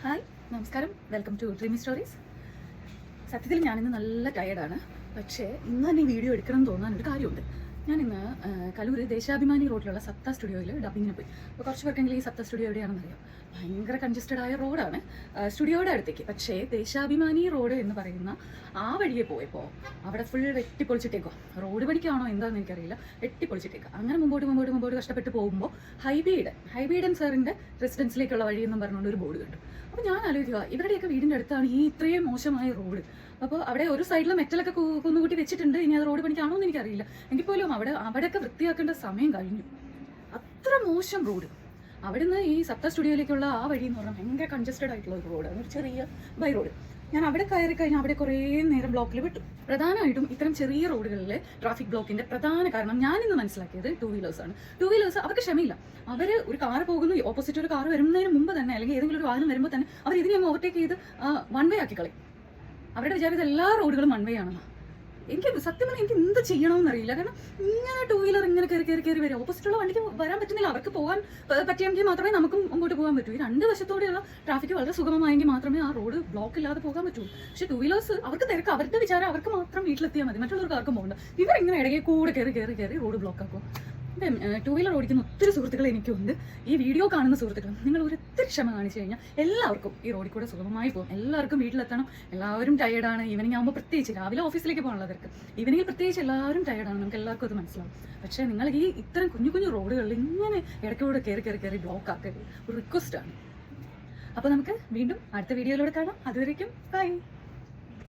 Hi നമസ്കാരം, welcome to dreamy stories. സത്യത്തിൽ ഞാനിന്ന് നല്ല ടയേർഡാണ്. പക്ഷേ ഇന്ന് തന്നെ ഈ വീഡിയോ എടുക്കണം എന്ന് തോന്നാൻ ഒരു കാര്യമുണ്ട്. ഞാനിന്ന് കലൂർ ദേശാഭിമാനി റോഡിലുള്ള സപ്ത സ്റ്റുഡിയോയിൽ ഡബിങ്ങിന് പോയി. അപ്പോൾ കുറച്ച് പേർക്കെങ്കിലും ഈ സപ്ത സ്റ്റുഡിയോ എവിടെയാണെന്ന് അറിയാം. ഭയങ്കര കൺജസ്റ്റഡ് ആയ റോഡാണ് സ്റ്റുഡിയോയുടെ അടുത്തേക്ക്. പക്ഷേ ദേശാഭിമാനി റോഡ് എന്ന് പറയുന്ന ആ വഴിയെ പോയപ്പോൾ അവിടെ ഫുൾ വെട്ടിപ്പൊളിച്ചിട്ടേക്കോ. റോഡ് പണിക്കാണോ എന്താണെന്ന് എനിക്കറിയില്ല, വെട്ടിപ്പൊളിച്ചിട്ടേക്കുക. അങ്ങനെ മുമ്പോട്ട് കഷ്ടപ്പെട്ട് പോകുമ്പോൾ ഹൈബീഡൻ സാറിൻ്റെ റെസിഡൻസിലേക്കുള്ള വഴിയെന്നും പറഞ്ഞുകൊണ്ട് ഒരു ബോർഡ് കണ്ടു. അപ്പോൾ ഞാൻ ആലോചിക്കുക, ഇവരുടെയൊക്കെ വീടിൻ്റെ അടുത്താണ് ഈ ഇത്രയും മോശമായ റോഡ്. അപ്പോൾ അവിടെ ഒരു സൈഡിൽ മെറ്റലൊക്കെ കുന്നുകൂട്ടി വെച്ചിട്ടുണ്ട്. ഇനി അത് റോഡ് പണിക്കാണോ എന്ന് എനിക്കറിയില്ല. എങ്കിൽ പോലും അവിടെയൊക്കെ വൃത്തിയാക്കേണ്ട സമയം കഴിഞ്ഞു. അത്ര മോശം റോഡ്. അവിടുന്ന് ഈ സപ്ത സ്റ്റുഡിയോയിലേക്കുള്ള ആ വഴി എന്ന് പറഞ്ഞാൽ ഭയങ്കര കൺജസ്റ്റഡ് ആയിട്ടുള്ള ഒരു റോഡാണ്, ഒരു ചെറിയ ബൈ റോഡ്. ഞാൻ അവിടെ കയറി കഴിഞ്ഞാൽ അവിടെ കുറേ നേരം ബ്ലോക്കിൽ വിട്ടു. പ്രധാനമായിട്ടും ഇത്തരം ചെറിയ റോഡുകളിലെ ട്രാഫിക് ബ്ലോക്കിന്റെ പ്രധാന കാരണം ഞാനിന്ന് മനസ്സിലാക്കിയത് ടൂ വീലേഴ്സാണ്. ടൂ വീലേഴ്സ് അവർക്ക് ക്ഷമയില്ല. അവർ ഒരു കാർ പോകുന്നു, ഓപ്പോസിറ്റ് ഒരു കാർ വരുന്നതിന് മുമ്പ് തന്നെ അല്ലെങ്കിൽ ഏതെങ്കിലും ഒരു വാഹനം വരുമ്പോൾ തന്നെ അവർ ഇതിനെ അങ്ങ് ഓവർടേക്ക് ചെയ്ത് വൺ വേ ആക്കി കളയും. അവരുടെ വിചാരം എല്ലാ റോഡുകളും വൺ വേ ആണെന്ന്. എനിക്ക് സത്യം പറഞ്ഞാൽ എനിക്ക് എന്ത് ചെയ്യണമെന്ന് അറിയില്ല. കാരണം ഇങ്ങനെ ടൂ വീലർ ഇങ്ങനെ കയറി വരും. ഓപ്പോസിറ്റുള്ള വണ്ടിക്ക് വരാൻ പറ്റുന്നില്ല. അവർക്ക് പോകാൻ പറ്റിയെങ്കിൽ മാത്രമേ നമുക്കും മുമ്പോട്ട് പോകാൻ പറ്റൂ. ഈ രണ്ട് വശത്തോടെയുള്ള ട്രാഫിക് വളരെ സുഗമമായെങ്കിൽ മാത്രമേ ആ റോഡ് ബ്ലോക്ക് ഇല്ലാതെ പോകാൻ പറ്റൂ. പക്ഷേ ടൂ വീലേഴ്സ് അവർക്ക് തിരക്ക്, അവരുടെ വിചാരം അവർക്ക് മാത്രം വീട്ടിലെത്തിയാൽ മതി, മറ്റുള്ളവർക്ക് ആർക്കും പോകണ്ട. ഇവരിങ്ങനെ ഇടയ്ക്ക് കൂടെ കയറി റോഡ് ബ്ലോക്ക് ആക്കും. ടൂ വീലർ ഓടിക്കുന്ന ഒത്തിരി സുഹൃത്തുക്കൾ എനിക്കുണ്ട്. ഈ വീഡിയോ കാണുന്ന സുഹൃത്തുക്കൾ, നിങ്ങൾ ഒത്തിരി ക്ഷമ കാണിച്ചു കഴിഞ്ഞാൽ എല്ലാവർക്കും ഈ റോഡിൽ കൂടെ സുഗമമായി പോകും. എല്ലാവർക്കും വീട്ടിലെത്തണം. എല്ലാവരും ടയേർഡാണ്. ഈവനിങ് ആകുമ്പോൾ പ്രത്യേകിച്ച്, രാവിലെ ഓഫീസിലേക്ക് പോകാനുള്ളവർക്ക് ഈവനിങ്ങിൽ പ്രത്യേകിച്ച് എല്ലാവരും ടയേർഡാണ്. നമുക്ക് എല്ലാവർക്കും അത് മനസ്സിലാവും. പക്ഷേ നിങ്ങൾ ഈ ഇത്തരം കുഞ്ഞു റോഡുകളിൽ ഇങ്ങനെ ഇടയ്ക്കൂടെ കയറി ബ്ലോക്ക് ആക്കരുത്. ഒരു റിക്വസ്റ്റ് ആണ്. അപ്പോൾ നമുക്ക് വീണ്ടും അടുത്ത വീഡിയോയിലൂടെ കാണാം. അതുവരേക്കും ബൈ.